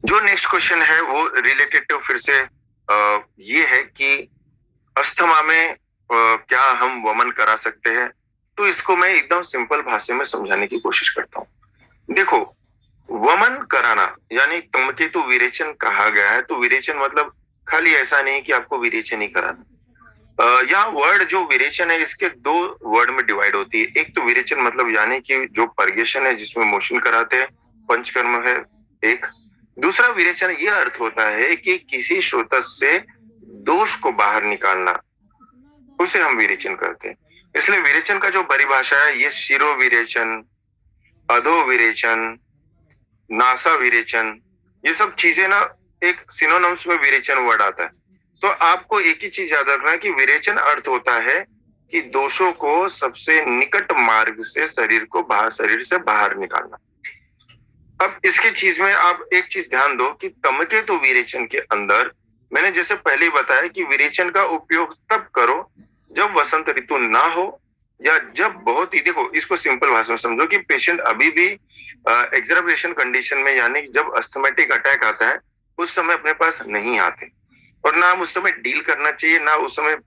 Speaker 1: जो नेक्स्ट क्वेश्चन है वो रिलेटेड टू फिर से ये है कि अस्थमा में क्या हम वमन करा सकते हैं। तो इसको मैं एकदम सिंपल भाषा में समझाने की कोशिश करता हूँ। देखो, वमन कराना यानी तमकेतु विरेचन कहा गया है, तो विरेचन मतलब खाली ऐसा नहीं कि आपको विरेचन ही कराना। यहाँ वर्ड जो विरेचन है इसके 2 वर्ड में डिवाइड होती है। एक तो विरेचन मतलब यानी कि जो पर्गेशन है जिसमें मोशन कराते हैं, पंचकर्म है एक। दूसरा विरेचन ये अर्थ होता है कि किसी स्रोतस से दोष को बाहर निकालना, उसे हम विरेचन करते हैं। इसलिए विरेचन का जो परिभाषा है, ये शिरो विरेचन, अधो विरेचन, नासा विरेचन, ये सब चीजें ना एक सिनोनिम्स में विरेचन वर्ड आता है। तो आपको एक ही चीज याद रखना है कि विरेचन अर्थ होता है कि दोषों को सबसे निकट मार्ग से शरीर से बाहर निकालना। अब इसकी चीज में आप एक चीज ध्यान दो कि तमकेतु विरेचन के अंदर मैंने जैसे पहले ही बताया कि विरेचन का उपयोग तब करो जब वसंत ऋतु ना हो, या जब बहुत ही, देखो इसको सिंपल भाषा में समझो कि पेशेंट अभी भी एक्सरबेशन कंडीशन में, यानी जब अस्थमेटिक अटैक आता है उस समय अपने पास नहीं आते, और ना हम उस समय डील करना चाहिए, ना उस समय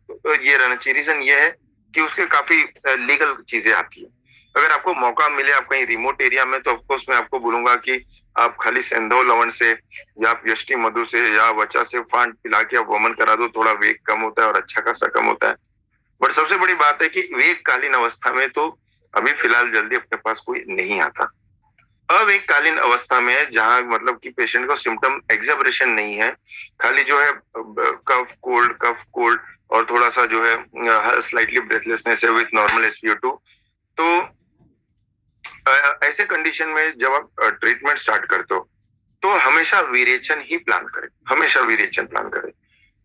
Speaker 1: ये रहना चाहिए। रीजन ये है कि उसके काफी लीगल चीजें आती है। अगर आपको मौका मिले आप कहीं रिमोट एरिया में, तो ऑफकोर्स मैं आपको बोलूंगा कि आप खाली सेंधव लवण से या आप यष्टि मधु से या वचा से फांड पिला के आप वमन करा दो, थोड़ा वेग कम होता है और अच्छा खासा कम होता है। बट सबसे बड़ी बात है कि वेगकालीन अवस्था में तो अभी फिलहाल जल्दी अपने पास कोई नहीं आता। अवेगकालीन अवस्था में जहां मतलब कि पेशेंट को सिम्टम एक्सेबरेशन नहीं है, खाली जो है कफ कोल्ड और थोड़ा सा जो है स्लाइटली ब्रेथलेसनेस है विथ नॉर्मल SpO2, तो ऐसे कंडीशन में जब आप ट्रीटमेंट स्टार्ट करते हो तो हमेशा विरेचन ही प्लान करें, हमेशा विरेचन प्लान करें,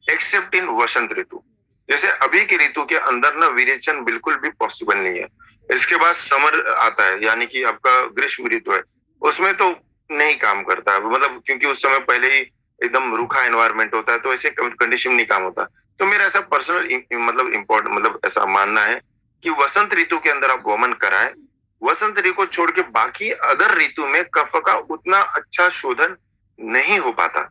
Speaker 1: एक्सेप्ट इन वसंत ऋतु। जैसे अभी के ऋतु के अंदर ना विरेचन बिल्कुल भी पॉसिबल नहीं है। इसके बाद समर आता है यानी कि आपका ग्रीष्म ऋतु है, उसमें तो नहीं काम करता है, मतलब क्योंकि उस समय पहले ही एकदम रूखा एनवायरनमेंट होता है, तो ऐसे कंडीशन में नहीं काम होता। तो मेरा ऐसा पर्सनल मतलब इम्पोर्टेंट मतलब ऐसा मानना है कि वसंत ऋतु के अंदर आप वमन कराएं। वसंत ऋतु को छोड़ के बाकी अदर ऋतु में कफ का उतना अच्छा शोधन नहीं हो पाता,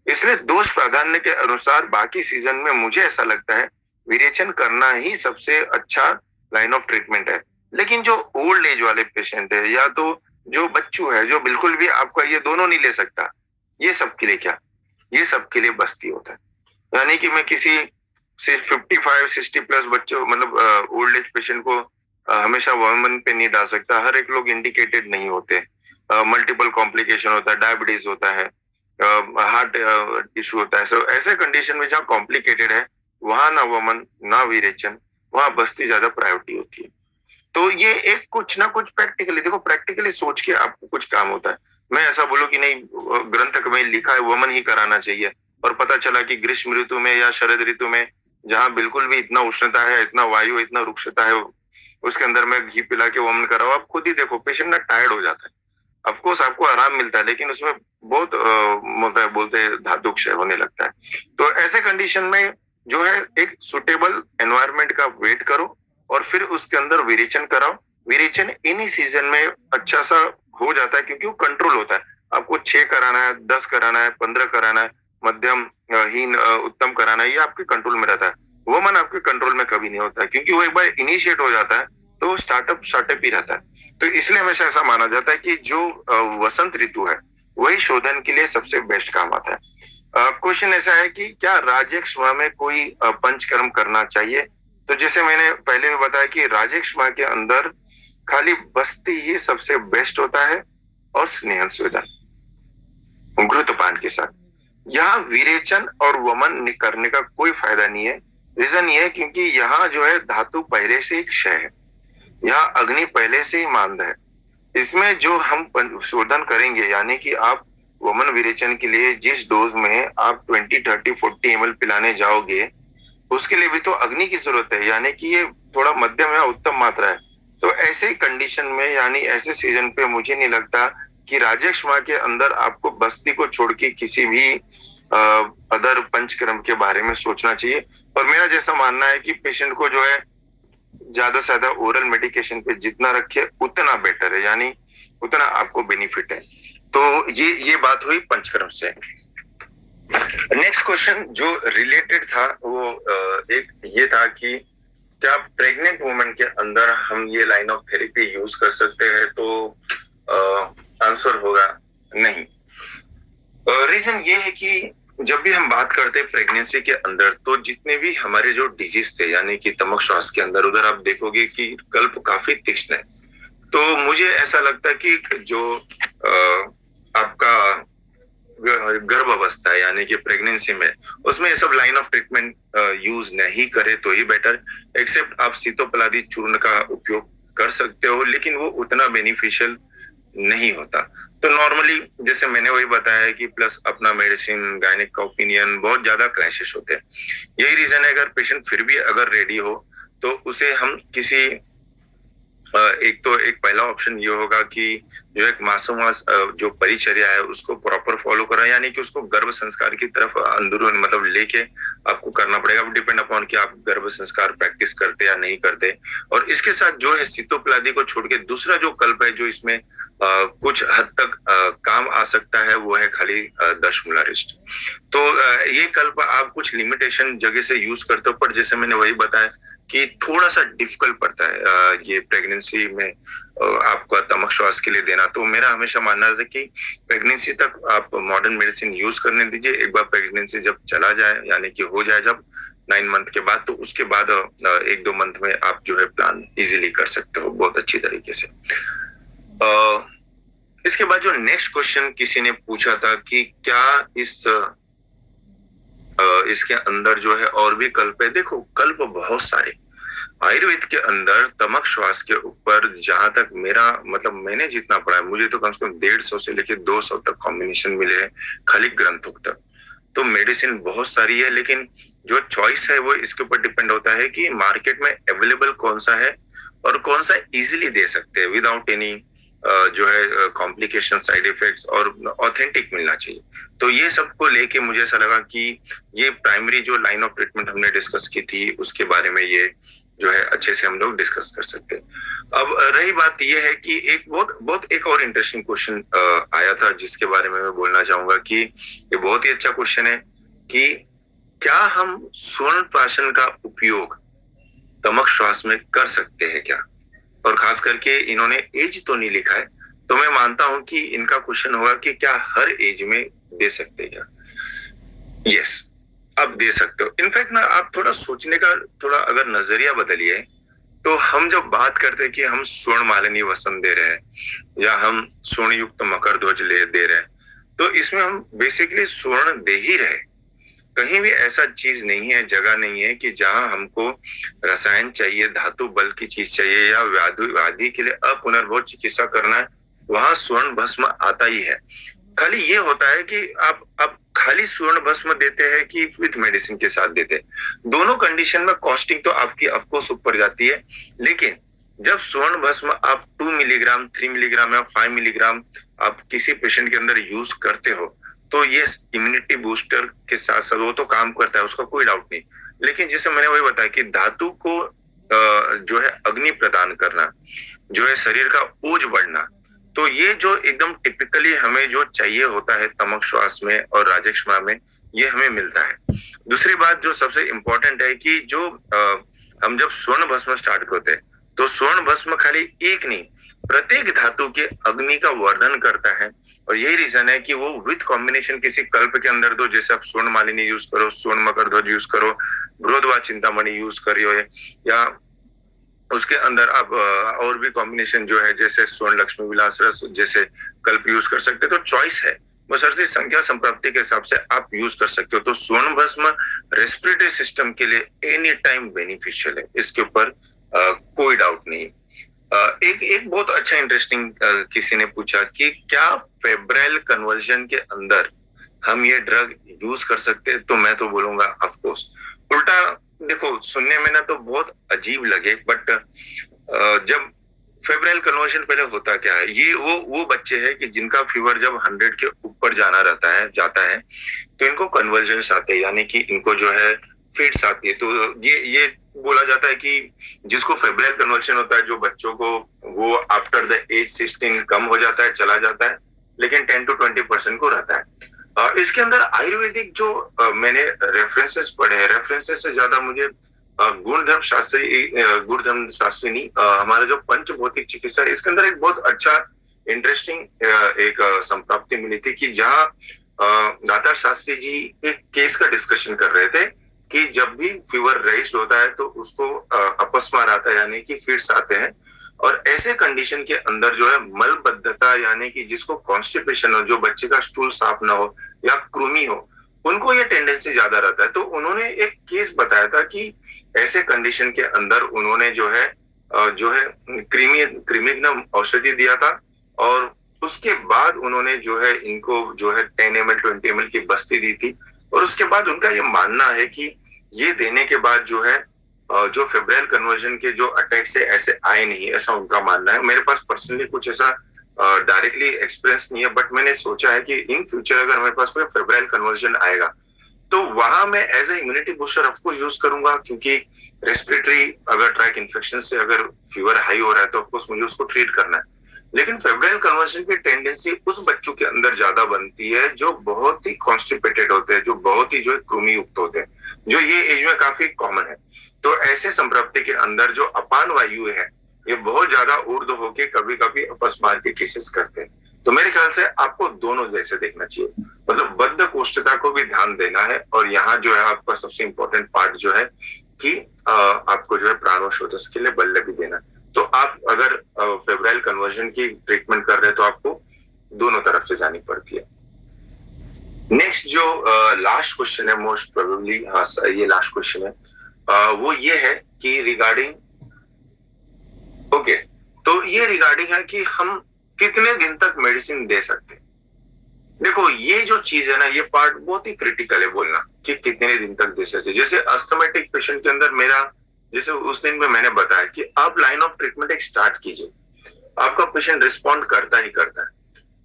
Speaker 1: इसलिए दोष प्राधान्य के अनुसार बाकी सीजन में मुझे ऐसा लगता है विरेचन करना ही सबसे अच्छा लाइन ऑफ ट्रीटमेंट है। लेकिन जो ओल्ड एज वाले पेशेंट है या तो जो बच्चू है जो बिल्कुल भी आपका ये दोनों नहीं ले सकता, ये सबके लिए क्या, ये सबके लिए बस्ती होता है। यानी कि मैं किसी 55-60 प्लस बच्चों मतलब ओल्ड एज पेशेंट को हमेशा वमन पे नहीं डाल सकता। हर एक लोग इंडिकेटेड नहीं होते, मल्टीपल कॉम्प्लिकेशन होता है, डायबिटीज होता है, हार्ट इशू होता है। सो ऐसे कंडीशन में जहाँ कॉम्प्लिकेटेड है वहां ना वमन ना विरेचन, वहां बस्ती ज्यादा प्रायोरिटी होती है। तो ये एक कुछ ना कुछ प्रैक्टिकली देखो, प्रैक्टिकली सोच के आपको कुछ काम होता है। मैं ऐसा बोलूं कि नहीं ग्रंथ में लिखा है वमन ही कराना चाहिए, और पता चला कि ग्रीष्म ऋतु में या शरद ऋतु में जहाँ बिल्कुल भी इतना उष्णता है, इतना वायु, इतना रुक्षता है, उसके अंदर में घी पिला के वमन कराओ, आप खुद ही देखो पेशेंट ना टायर्ड हो जाता है। ऑफकोर्स आपको आराम मिलता है लेकिन उसमें बहुत बोलते धातु क्षय होने लगता है। तो ऐसे कंडीशन में जो है एक सुटेबल एनवायरनमेंट का वेट करो और फिर उसके अंदर विरेचन कराओ। विरेचन इन्हीं सीजन में अच्छा सा हो जाता है क्योंकि वो कंट्रोल होता है। आपको 6 कराना है, 10 कराना है, 15 कराना है, मध्यम हीन उत्तम कराना है, ये आपके कंट्रोल में रहता है। वमन आपके कंट्रोल में कभी नहीं होता है क्योंकि वो एक बार इनिशिएट हो जाता है तो स्टार्टअप ही रहता है। तो इसलिए हमेशा ऐसा माना जाता है कि जो वसंत ऋतु है वही शोधन के लिए सबसे बेस्ट काम आता है। क्वेश्चन ऐसा है कि क्या राजेक्ष माह में कोई पंचकर्म करना चाहिए? तो जैसे मैंने पहले भी बताया कि राजेक्ष माह के अंदर खाली बस्ती ही सबसे बेस्ट होता है और स्नेहन स्वेदन घृतपान के साथ। यहाँ विरेचन और वमन करने का कोई फायदा नहीं है। रीजन ये है क्योंकि यहाँ जो है धातु पहले से ही क्षय है, यहाँ अग्नि पहले से ही मांद है। इसमें जो हम शोधन करेंगे यानी कि आप वमन विरेचन के लिए जिस डोज में आप 20, 30, 40 ml पिलाने जाओगे उसके लिए भी तो अग्नि की जरूरत है, यानी कि ये थोड़ा मध्यम या उत्तम मात्रा है। तो ऐसे कंडीशन में यानी ऐसे सीजन पे मुझे नहीं लगता कि राजेक्ष माह के अंदर आपको बस्ती को छोड़ के किसी भी अदर पंचकर्म के बारे में सोचना चाहिए। और मेरा जैसा मानना है कि पेशेंट को जो है ज्यादा से ज्यादा ओरल मेडिकेशन पे जितना रखे उतना बेटर है, यानी उतना आपको बेनिफिट है। तो ये बात हुई पंचकर्म से। नेक्स्ट क्वेश्चन जो रिलेटेड था वो एक ये था कि क्या प्रेग्नेंट वुमेन के अंदर हम ये लाइन ऑफ थेरेपी यूज कर सकते हैं? तो आंसर होगा नहीं। रीजन ये है कि जब भी हम बात करते हैं प्रेगनेंसी के अंदर तो जितने भी हमारे जो डिजीज थे यानी कि तमक श्वास के अंदर उधर आप देखोगे कि कल्प काफी तीक्ष्ण है। तो मुझे ऐसा लगता है कि जो आपका गर्भ अवस्था है यानी कि प्रेगनेंसी में उसमें ये सब लाइन ऑफ ट्रीटमेंट यूज नहीं करे तो ही बेटर। एक्सेप्ट आप सीतोपलादी चूर्ण का उपयोग कर सकते हो लेकिन वो उतना बेनिफिशियल नहीं होता। तो नॉर्मली जैसे मैंने वही बताया कि प्लस अपना मेडिसिन गायनिक का ओपिनियन बहुत ज्यादा क्लैशेस होते हैं। यही रीजन है अगर पेशेंट फिर भी अगर रेडी हो तो उसे हम किसी एक पहला ऑप्शन ये होगा कि जो एक मासूमास जो परिचर्या है उसको प्रॉपर फॉलो करा, यानी कि उसको गर्भ संस्कार की तरफ अंदरून मतलब लेके आपको करना पड़ेगा। डिपेंड अपॉन कि आप गर्भ संस्कार प्रैक्टिस करते या नहीं करते। और इसके साथ जो है सीतोपलादी को छोड़ के दूसरा जो कल्प है जो इसमें कुछ हद तक काम आ सकता है वो है खाली दशमूलारिष्ट। तो ये कल्प आप कुछ लिमिटेशन जगह से यूज करते हो, पर जैसे मैंने वही बताया कि थोड़ा सा डिफिकल्ट पड़ता है ये प्रेगनेंसी में आपका तमक श्वास के लिए देना। तो मेरा हमेशा मानना था कि प्रेगनेंसी तक आप मॉडर्न मेडिसिन यूज करने दीजिए। एक बार प्रेगनेंसी जब चला जाए, यानी कि हो जाए जब 9 मंथ के बाद, तो उसके बाद 1-2 मंथ में आप जो है प्लान इजीली कर सकते हो बहुत अच्छी तरीके से। इसके बाद जो नेक्स्ट क्वेश्चन किसी ने पूछा था कि क्या इसके अंदर जो है और भी कल्प है। देखो, कल्प बहुत सारे आयुर्वेद के अंदर तमक श्वास के ऊपर, जहां तक मेरा मतलब मैंने जितना पढ़ा है, मुझे तो कम से कम 150 से लेकर 200 तक कॉम्बिनेशन मिले हैं खाली ग्रंथों तक। तो मेडिसिन बहुत सारी है, लेकिन जो चॉइस है वो इसके ऊपर डिपेंड होता है कि मार्केट में अवेलेबल कौन सा है और कौन सा इजीली दे सकते हैं विदाउट एनी जो है कॉम्प्लिकेशन, साइड इफेक्ट्स, और ऑथेंटिक मिलना चाहिए। तो ये सबको लेके मुझे ऐसा लगा कि ये प्राइमरी जो लाइन ऑफ ट्रीटमेंट हमने डिस्कस की थी उसके बारे में ये जो है अच्छे से हम लोग डिस्कस कर सकते हैं। अब रही बात ये है कि एक बहुत एक और इंटरेस्टिंग क्वेश्चन आया था जिसके बारे में मैं बोलना चाहूंगा कि ये बहुत ही अच्छा क्वेश्चन है कि क्या हम स्वर्ण प्राशन का उपयोग तमक श्वास में कर सकते हैं क्या। और खास करके इन्होंने एज तो नहीं लिखा है, तो मैं मानता हूं कि इनका क्वेश्चन होगा कि क्या हर एज में दे सकते हैं क्या। यस, आप दे सकते हो। इनफैक्ट ना, आप थोड़ा सोचने का थोड़ा अगर नजरिया बदलिए, तो हम जब बात करते हैं कि हम स्वर्ण मालिनी वसंत दे रहे हैं या हम स्वर्ण युक्त मकर ध्वज दे रहे हैं, तो इसमें हम बेसिकली स्वर्ण दे ही रहे। कहीं भी ऐसा चीज नहीं है, जगह नहीं है कि जहां हमको रसायन चाहिए, धातु बल की चीज चाहिए या व्याधि के लिए अपुनर्भव चिकित्सा करना है, वहां स्वर्ण भस्म आता ही है। खाली ये होता है कि आप खाली स्वर्ण भस्म देते हैं कि विद मेडिसिन के साथ देते हैं। दोनों कंडीशन में कॉस्टिंग तो आपकी ऑफकोर्स ऊपर जाती है, लेकिन जब स्वर्ण भस्म आप 2 मिलीग्राम, 3 मिलीग्राम या 5 मिलीग्राम आप किसी पेशेंट के अंदर यूज करते हो, तो ये इम्यूनिटी बूस्टर के साथ साथ वो तो काम करता है, उसका कोई डाउट नहीं। लेकिन जैसे मैंने वही बताया कि धातु को जो है अग्नि प्रदान करना, जो है शरीर का ओज बढ़ना, तो ये जो एकदम टिपिकली हमें जो चाहिए होता है तमक श्वास में और राजक्षमा में, ये हमें मिलता है। दूसरी बात जो सबसे इंपॉर्टेंट है कि जो हम जब स्वर्ण भस्म स्टार्ट करते हैं, तो स्वर्ण भस्म खाली एक नहीं, प्रत्येक धातु के अग्नि का वर्धन करता है। और यही रीजन है कि वो विथ कॉम्बिनेशन किसी कल्प के अंदर दो, जैसे आप स्वर्ण मालिनी यूज करो, स्वर्ण मकर ध्वज यूज करो, बृहद्वा चिंतामणि यूज करियो, या उसके अंदर आप और भी कॉम्बिनेशन जो है जैसे स्वर्ण लक्ष्मी विलास रस जैसे कल्प यूज कर सकते हो। तो चॉइस है, बशर्ते संख्या संप्राप्ति के हिसाब से आप यूज कर सकते हो। तो स्वर्ण भस्म रेस्पिरेटरी सिस्टम के लिए एनी टाइम बेनिफिशियल है, इसके ऊपर कोई डाउट नहीं। एक बहुत अच्छा इंटरेस्टिंग किसी ने पूछा कि क्या फेब्राइल कन्वर्जन के अंदर हम ये ड्रग यूज कर सकते हैं। तो मैं तो बोलूंगा ऑफ कोर्स। उल्टा देखो, सुनने में ना तो बहुत अजीब लगे, बट जब फेब्राइल कन्वर्जन पहले होता क्या है, ये वो बच्चे हैं कि जिनका फीवर जब 100 के ऊपर जाता है तो इनको कन्वर्जन आते हैं, यानी कि इनको जो है फिट्स आती है। तो ये बोला जाता है कि जिसको फेब्राइल कन्वर्जन होता है, जो बच्चों को वो आफ्टर द एज 16 कम हो जाता है, चला जाता है, लेकिन 10 to 20% को रहता है। इसके अंदर आयुर्वेदिक जो मैंने रेफरेंसेस पढ़े हैं, रेफरेंसेस से ज्यादा मुझे गुणधर्म शास्त्री नहीं, हमारा जो पंचभौतिक चिकित्सा है, इसके अंदर एक बहुत अच्छा इंटरेस्टिंग एक संप्राप्ति मिली थी कि जहाँ दातार शास्त्री जी एक केस का डिस्कशन कर रहे थे कि जब भी फीवर रेज्ड होता है तो उसको अपस्मार आता है, यानी कि फिट्स आते हैं। और ऐसे कंडीशन के अंदर जो है मलबद्धता, यानी कि जिसको कॉन्स्टिपेशन हो, जो बच्चे का स्टूल साफ ना हो या कृमि हो, उनको ये टेंडेंसी ज्यादा रहता है। तो उन्होंने एक केस बताया था कि ऐसे कंडीशन के अंदर उन्होंने जो है क्रीमिग्नम औषधि दिया था, और उसके बाद उन्होंने जो है इनको जो है 10 ml 20 ml की बस्ती दी थी। और उसके बाद उनका ये मानना है कि ये देने के बाद जो है जो फेब्राइल कन्वर्जन के जो अटैक से ऐसे आए नहीं, ऐसा उनका मानना है। मेरे पास पर्सनली कुछ ऐसा डायरेक्टली एक्सपीरियंस नहीं है, बट मैंने सोचा है कि इन फ्यूचर अगर मेरे पास कोई फेब्राइल कन्वर्जन आएगा तो वहां मैं as a immunity booster of course use करूंगा, क्योंकि रेस्पिरेटरी अगर ट्रैक इन्फेक्शन से अगर फीवर हाई हो रहा है तो ऑफकोर्स मुझे उसको ट्रीट करना है। लेकिन फेब्राइल कन्वर्जन की टेंडेंसी उस बच्चों के अंदर ज्यादा बनती है जो बहुत ही कॉन्स्टिपेटेड होते हैं, जो बहुत ही जो है कृमि युक्त होते हैं, जो ये एज में काफी कॉमन है। तो ऐसे संप्राप्ति के अंदर जो अपान वायु है ये बहुत ज्यादा ऊर्ध्व होके कभी कभी अपस्मार के केसेस करते हैं। तो मेरे ख्याल से आपको दोनों जैसे देखना चाहिए, मतलब बद्ध कोष्ठता को भी ध्यान देना है, और यहाँ जो है आपका सबसे इंपॉर्टेंट पार्ट जो है कि आपको जो है प्राणोशोधस के लिए बल्ले भी देना। तो आप अगर फेब्राइल कन्वर्जन की ट्रीटमेंट कर रहे हैं तो आपको दोनों तरफ से जानी पड़ती है। नेक्स्ट जो लास्ट क्वेश्चन है, मोस्ट प्रोबेबली हाँ ये लास्ट क्वेश्चन है, वो ये है कि रिगार्डिंग ओके, तो ये रिगार्डिंग है कि हम कितने दिन तक मेडिसिन दे सकते हैं। देखो ये जो चीज है ना, ये पार्ट बहुत ही क्रिटिकल है बोलना कि कितने दिन तक दे सकते। जैसे अस्थमेटिक पेशेंट के अंदर मेरा, जैसे उस दिन में मैंने बताया कि आप लाइन ऑफ ट्रीटमेंट एक स्टार्ट कीजिए, आपका पेशेंट रिस्पॉन्ड करता ही करता है,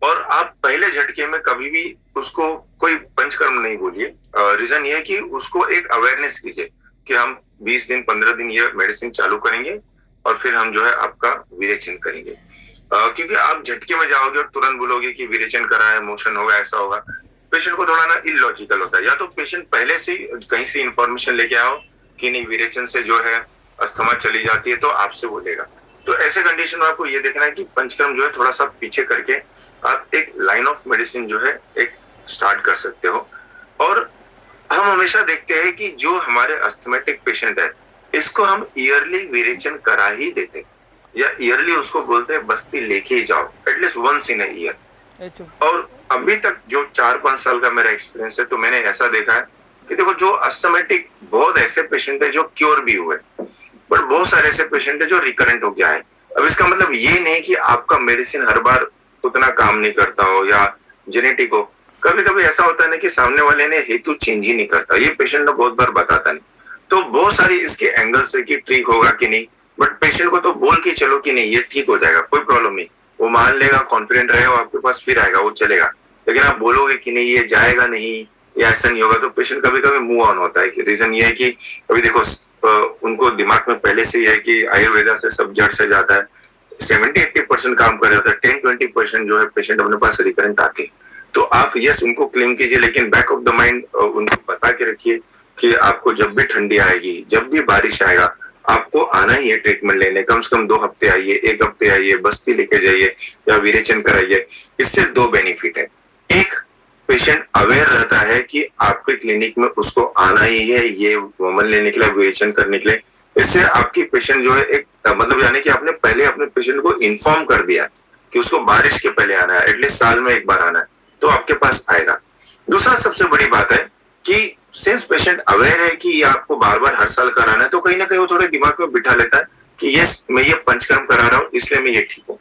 Speaker 1: और आप पहले झटके में कभी भी उसको कोई पंचकर्म नहीं बोलिए। रीजन ये है कि उसको एक अवेयरनेस कीजिए कि हम 20 दिन 15 दिन ये मेडिसिन चालू करेंगे और फिर हम जो है आपका विरेचन करेंगे। क्योंकि आप झटके में जाओगे और तुरंत बोलोगे कि विरेचन करा है, मोशन होगा, ऐसा होगा, पेशेंट को थोड़ा ना इलॉजिकल होता है। या तो पेशेंट पहले से कहीं से इंफॉर्मेशन लेके आओ कि नहीं विरेचन से जो है अस्थमा चली जाती है, तो आपसे बोलेगा। तो ऐसे कंडीशन में आपको ये देखना है कि पंचकर्म जो है थोड़ा सा पीछे करके आप एक लाइन ऑफ मेडिसिन जो है एक स्टार्ट कर सकते हो। और हम हमेशा देखते हैं कि जो हमारे अस्थमेटिक पेशेंट है इसको हम ईयरली विरेचन करा ही देते, या ईयरली उसको बोलते हैं बस्ती लेके ही जाओ, at least once in a year. और अभी तक जो 4-5 साल का मेरा एक्सपीरियंस है, तो मैंने ऐसा देखा है कि देखो जो अस्थमेटिक बहुत ऐसे पेशेंट है जो क्योर भी हुए, बट बहुत सारे ऐसे पेशेंट है जो रिकरेंट हो गया है। अब इसका मतलब ये नहीं कि आपका मेडिसिन हर बार उतना काम नहीं करता हो या जेनेटिक हो। कभी कभी ऐसा होता है ना कि सामने वाले ने हेतु चेंज ही नहीं करता, ये पेशेंट ने बहुत बार बताता नहीं। तो बहुत सारी इसके एंगल्स है कि ठीक होगा कि नहीं, बट पेशेंट को तो बोल के चलो कि नहीं ये ठीक हो जाएगा, कोई प्रॉब्लम नहीं, वो मान लेगा, कॉन्फिडेंट रहेगा, आपके पास फिर आएगा, वो चलेगा। लेकिन आप बोलोगे कि नहीं ये जाएगा नहीं या ऐसा नहीं होगा, तो पेशेंट कभी कभी मूव ऑन होता है। कि रीजन ये है कि अभी देखो उनको दिमाग में पहले से ही है कि आयुर्वेदा से सब जड़ से जाता है, 70-80% काम कर जाता है, 10-20% जो है पेशेंट अपने पास रिकरेंट आते हैं। तो आप यस उनको क्लेम कीजिए, लेकिन बैक ऑफ द माइंड उनको बता के रखिए कि आपको जब भी ठंडी आएगी, जब भी बारिश आएगा, आपको आना ही है ट्रीटमेंट लेने। कम से कम 2 हफ्ते आइए, 1 हफ्ते आइए, बस्ती लेके जाइए या विरेचन कराइए। इससे 2 बेनिफिट है। एक, पेशेंट अवेयर रहता है कि आपके क्लिनिक में उसको आना ही है ये वोमन लेने के लिए, विरेचन करने के लिए। इससे आपकी पेशेंट जो है एक मतलब यानी कि आपने पहले अपने पेशेंट को इन्फॉर्म कर दिया कि उसको बारिश के पहले आना है, एटलीस्ट साल में एक बार आना है, तो आपके पास आएगा। दूसरा सबसे बड़ी बात है कि सिंस पेशेंट अवेयर है कि ये आपको बार बार हर साल कराना है, तो कहीं ना कहीं वो थोड़े दिमाग में बिठा लेता है कि यस मैं ये पंचकर्म करा रहा हूँ इसलिए मैं ये ठीक हूँ।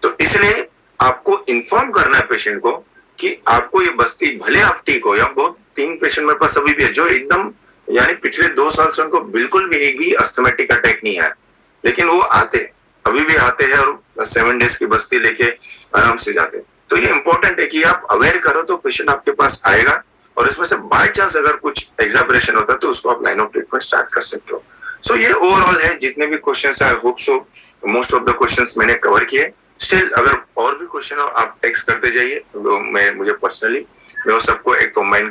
Speaker 1: तो इसलिए आपको इन्फॉर्म करना है पेशेंट को कि आपको ये बस्ती, भले आप ठीक हो, या बहुत 3 पेशेंट मेरे पास अभी भी है जो एकदम यानी पिछले 2 साल से उनको बिल्कुल भी अस्थमेटिक अटैक नहीं है, लेकिन वो आते अभी भी आते हैं और 7 डेज की बस्ती लेके आराम से जाते। तो ये इंपॉर्टेंट है कि आप अवेयर करो तो पेशेंट आपके पास आएगा, और इसमें से बाय चांस अगर कुछ एग्जामिनेशन होता है तो उसको आप लाइन ऑफ ट्रीटमेंट स्टार्ट कर सकते हो। सो ये ओवरऑल है, जितने भी questions I hope so most of the questions मैंने कवर किए। स्टिल अगर और भी क्वेश्चन हो आप टेक्स्ट करते जाइए, मुझे पर्सनली मैं वो सबको एक कंबाइन